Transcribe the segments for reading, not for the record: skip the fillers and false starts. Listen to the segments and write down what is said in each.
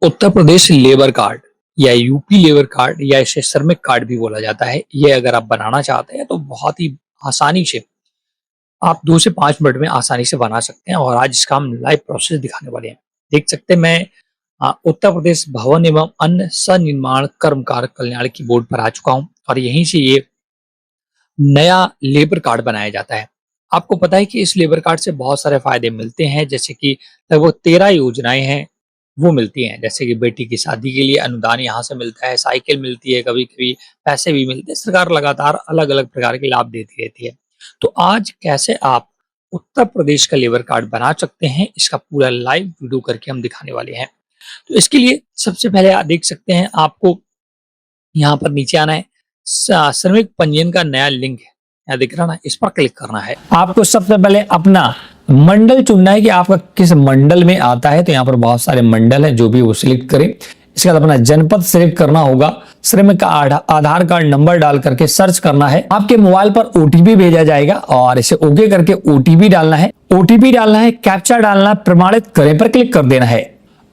Uttar Pradesh labour card या UP labour card या इसे श्रमिक कार्ड भी बोला जाता है। ये अगर आप बनाना चाहते हैं तो बहुत ही आसानी से आप 2 से 5 मिनट में आसानी से बना सकते हैं और आज इसका हम लाइव प्रोसेस दिखाने वाले हैं। देख सकते हैं मैं उत्तर प्रदेश भवन एवं अन्य सनिर्माण कर्मकार कल्याण की बोर्ड पर आ चुका हूँ और यहीं से ये नया लेबर कार्ड बनाया जाता है। आपको पता है कि इस लेबर कार्ड से बहुत सारे फायदे मिलते हैं, जैसे कि लगभग 13 योजनाएं हैं वो मिलती हैं, जैसे कि बेटी की शादी के लिए अनुदान यहाँ से मिलता है, साइकिल मिलती है, कभी-कभी पैसे भी मिलते हैं। सरकार लगातार अलग-अलग प्रकार के लाभ देती रहती है। तो आज कैसे आप उत्तर प्रदेश का लेबर कार्ड बना सकते हैं, इसका पूरा लाइव वीडियो करके हम दिखाने वाले हैं। तो इसके लिए सबसे पहले आप देख सकते हैं, आपको यहाँ पर नीचे आना है। श्रमिक पंजीयन का नया लिंक है, यहाँ दिख रहा ना, इस पर क्लिक करना है। आपको सबसे पहले अपना मंडल चुनना है कि आपका किस मंडल में आता है। तो यहाँ पर बहुत सारे मंडल हैं, जो भी वो सिलेक्ट करें। इसके बाद अपना जनपद सिलेक्ट करना होगा। श्रमिक का आधार कार्ड नंबर डाल करके सर्च करना है। आपके मोबाइल पर ओटीपी भेजा जाएगा और इसे ओके करके ओटीपी डालना है। ओटीपी डालना है, कैप्चा डालना है, प्रमाणित करें पर क्लिक कर देना है।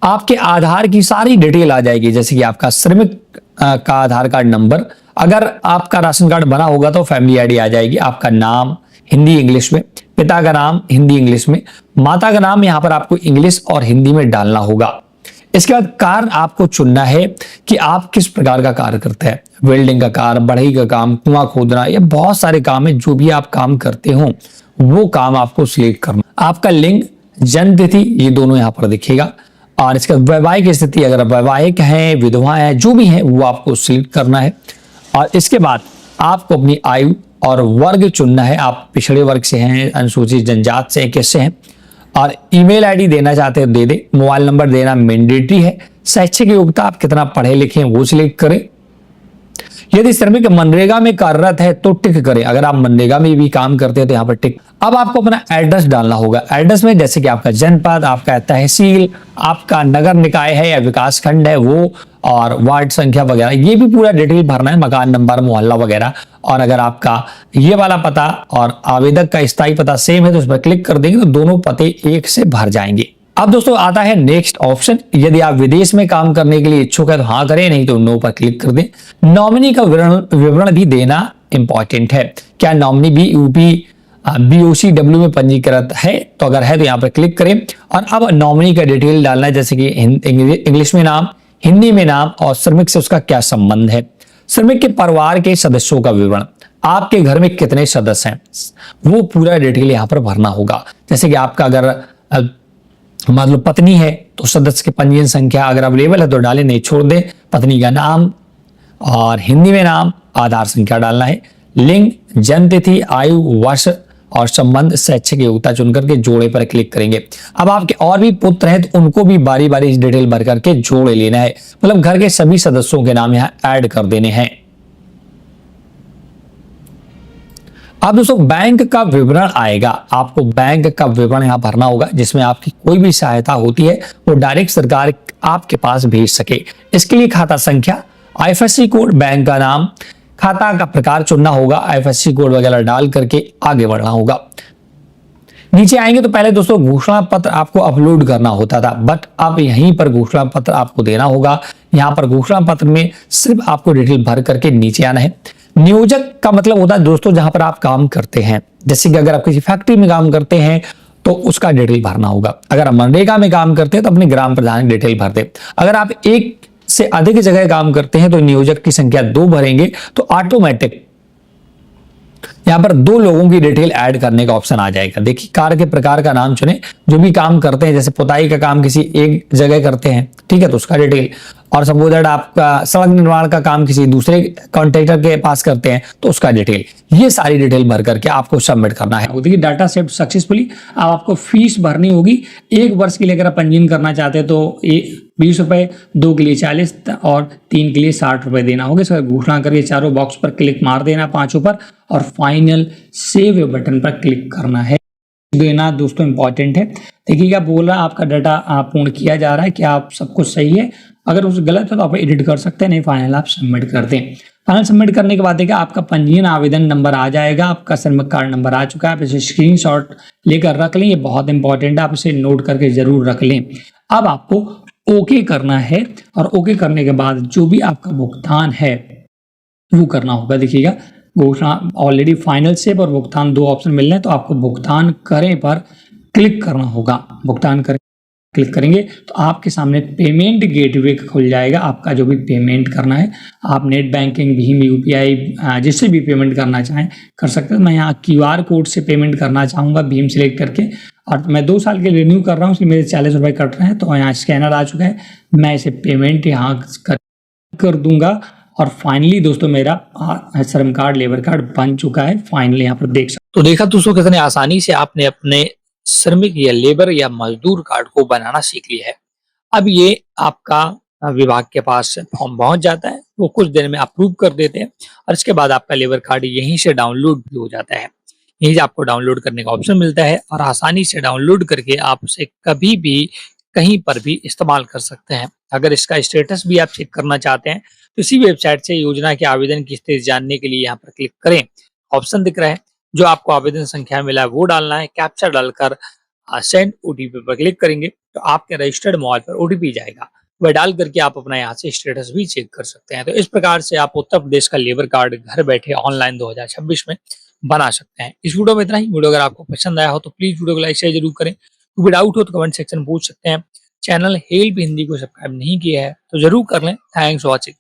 आपके आधार की सारी डिटेल आ जाएगी, जैसे कि आपका श्रमिक का आधार कार्ड नंबर, अगर आपका राशन कार्ड बना होगा तो फैमिली आईडी आ जाएगी, आपका नाम हिंदी इंग्लिश में, पिता का नाम हिंदी इंग्लिश में, माता का नाम यहाँ पर आपको इंग्लिश और हिंदी में डालना होगा। इसके बाद कार्य आपको चुनना है कि आप किस प्रकार का कार्य करते हैं। वेल्डिंग का कार्य, बढ़ई का काम, कुआं खोदना, ये बहुत सारे काम है। जो भी आप काम करते हो वो काम आपको सिलेक्ट करना। आपका लिंग, जन्म तिथि, ये दोनों यहाँ पर दिखेगा। और इसके बाद वैवाहिक स्थिति, अगर वैवाहिक हैं, विधवा है, जो भी है वो आपको सिलेक्ट करना है। और इसके बाद आपको अपनी आयु और वर्ग चुनना है। आप पिछड़े वर्ग से हैं, अनुसूचित जनजाति से हैं, किससे हैं। और ईमेल आईडी देना चाहते हैं दे दे। मोबाइल नंबर देना मैंडेटरी है। शैक्षिक योग्यता, आप कितना पढ़े लिखे हैं वो सिलेक्ट करें। यदि श्रमिक मनरेगा में कार्यरत है तो टिक करें। अगर आप मनरेगा में भी काम करते हैं तो यहाँ पर टिक। अब आपको अपना एड्रेस डालना होगा। एड्रेस में जैसे कि आपका जनपद, आपका तहसील, आपका नगर निकाय है या विकास खंड है वो, और वार्ड संख्या वगैरह, ये भी पूरा डिटेल भरना है, मकान नंबर, मोहल्ला वगैरह। और अगर आपका ये वाला पता और आवेदक का स्थायी पता सेम है तो उस पर क्लिक कर देंगे तो दोनों पते एक से भर जाएंगे। अब दोस्तों आता है नेक्स्ट ऑप्शन। यदि आप विदेश में काम करने के लिए इच्छुक है तो हाँ करें, नहीं तो नो पर क्लिक कर दें। नॉमिनी का विवरण भी देना इंपॉर्टेंट है। क्या नॉमिनी भी यूपी BOCW में पंजीकृत है? तो अगर है तो यहाँ पर क्लिक करें। और अब नॉमिनी का डिटेल डालना है, जैसे कि इंग्लिश में नाम, हिंदी में नाम, और श्रमिक से उसका क्या संबंध है। श्रमिक के परिवार के सदस्यों का विवरण, आपके घर में कितने सदस्य हैं वो पूरा डिटेल यहाँ पर भरना होगा। जैसे कि आपका अगर मान लो पत्नी है तो सदस्य की पंजीयन संख्या अगर अवेलेबल है तो डालें, नहीं छोड़ दें। पत्नी का नाम और हिंदी में नाम, आधार संख्या डालना है। लिंग, जन्म तिथि, आयु, वर्ष और संबंध, शैक्षिक योग्यता चुन करके जोड़े पर क्लिक करेंगे। अब आपके और भी पुत्र हैं तो उनको भी बारी बारी डिटेल भर करके जोड़ लेना है, मतलब घर के सभी सदस्यों के नाम यहाँ ऐड कर देने हैं। अब दोस्तों बैंक का विवरण आएगा। आपको बैंक का विवरण यहाँ भरना होगा, जिसमें आपकी कोई भी सहायता होती है वो डायरेक्ट सरकार आपके पास भेज सके। इसके लिए खाता संख्या, IFSC कोड, बैंक का नाम, खाता का प्रकार चुनना होगा, IFSC कोड वगैरह डाल करके आगे बढ़ना होगा। नीचे आएंगे तो पहले दोस्तों घोषणा पत्र आपको अपलोड करना होता था, बट अब यहीं पर घोषणा पत्र आपको देना होगा। यहाँ पर घोषणा पत्र में सिर्फ आपको डिटेल भर करके नीचे आना है। नियोजक का मतलब होता है दोस्तों जहां पर आप काम करते हैं। जैसे कि अगर आप किसी फैक्ट्री में काम करते हैं तो उसका डिटेल भरना होगा। अगर आप मनरेगा में काम करते हैं तो अपने ग्राम प्रधान की डिटेल भर दे। अगर आप एक से अधिक जगह काम करते हैं तो नियोजक की संख्या 2 भरेंगे तो ऑटोमेटिक यहाँ पर 2 लोगों की डिटेल ऐड करने का ऑप्शन आ जाएगा। देखिए कार्य के प्रकार का नाम चुने। जो भी काम करते हैं, जैसे पुताई का काम किसी एक जगह करते हैं, ठीक है, तो उसका डिटेल। और सपोज दैट आपका सड़क निर्माण का काम किसी दूसरे कॉन्ट्रैक्टर के पास करते हैं तो उसका डिटेल। ये सारी डिटेल भर करके आपको सबमिट करना है। देखिए डाटा सेट सक्सेसफुली। अब आपको फीस भरनी होगी। 1 वर्ष के लिए अगर आप पंजीयन करना चाहते हैं तो 20 रुपए, 2 के लिए 40 और 3 के लिए 60 रुपए देना होगा। इसका घोषणा करके चारों बॉक्स पर क्लिक मार देना, 5 पर, और फाइनल सेव बटन पर क्लिक करना है। देना दोस्तों इंपॉर्टेंट है। देखिएगा बोल रहा है आपका डाटा पूर्ण किया जा रहा है, क्या आप सब कुछ सही है। अगर उस गलत है तो आप एडिट कर सकते हैं, नहीं फाइनल आप सबमिट कर दें। फाइनल सबमिट करने के बाद देखिए आपका पंजीयन आवेदन नंबर आ जाएगा। आपका श्रमिक कार्ड नंबर आ चुका है। आप इसे स्क्रीनशॉट लेकर रख लें, ये बहुत इंपॉर्टेंट है, आप इसे नोट करके जरूर रख लें। अब आपको ओके करना है और ओके करने के बाद जो भी आपका भुगतान है वो करना होगा। देखिएगा घोषणा ऑलरेडी फाइनल स्टेप और भुगतान 2 ऑप्शन मिल रहे हैं, तो आपको भुगतान करें पर क्लिक करना होगा। भुगतान करें क्लिक करेंगे तो आपके सामने पेमेंट गेटवे खुल जाएगा। आपका जो भी पेमेंट करना है, आप नेट बैंकिंग, भीम यूपीआई जिससे भी पेमेंट करना चाहें कर सकते हैं। मैं यहाँ क्यूआर कोड से पेमेंट करना चाहूँगा भीम सेलेक्ट करके, और मैं 2 साल के लिए रिन्यू कर रहा हूँ, इसलिए मेरे 40 रुपये कट रहे हैं। तो यहाँ स्कैनर आ चुका है, मैं इसे पेमेंट यहाँ कर दूंगा और फाइनली दोस्तों मेरा श्रम कार्ड, लेबर कार्ड बन चुका है। फाइनली यहाँ पर देख सकते। तो देखा दोस्तों कितने आसानी से आपने अपने श्रमिक या लेबर या मजदूर कार्ड को बनाना सीख लिया है। अब ये आपका विभाग के पास फॉर्म पहुंच जाता है, वो कुछ देर में अप्रूव कर देते हैं और इसके बाद आपका लेबर कार्ड यहीं से डाउनलोड भी हो जाता है। यहीं से आपको डाउनलोड करने का ऑप्शन मिलता है और आसानी से डाउनलोड करके आप उसे कभी भी कहीं पर भी इस्तेमाल कर सकते हैं। अगर इसका स्टेटस भी आप चेक करना चाहते हैं तो इसी वेबसाइट से योजना के आवेदन की स्थिति जानने के लिए यहाँ पर क्लिक करें। ऑप्शन दिख रहा है, जो आपको आवेदन संख्या मिला है वो डालना है। कैप्चा डालकर सेंड ओटीपी पर क्लिक करेंगे तो आपके रजिस्टर्ड मोबाइल पर ओटीपी जाएगा। वह डाल करके आप अपना यहाँ से स्टेटस भी चेक कर सकते हैं। तो इस प्रकार से आप उत्तर प्रदेश का लेबर कार्ड घर बैठे ऑनलाइन 2026 में बना सकते हैं। इस वीडियो में इतना ही। वीडियो अगर आपको पसंद आया हो तो प्लीज वीडियो को लाइक शेयर जरूर करें। कोई डाउट हो तो कमेंट सेक्शन में पूछ सकते हैं। चैनल हेल्प हिंदी को सब्सक्राइब नहीं किया है तो जरूर कर लें। Thanks for watching.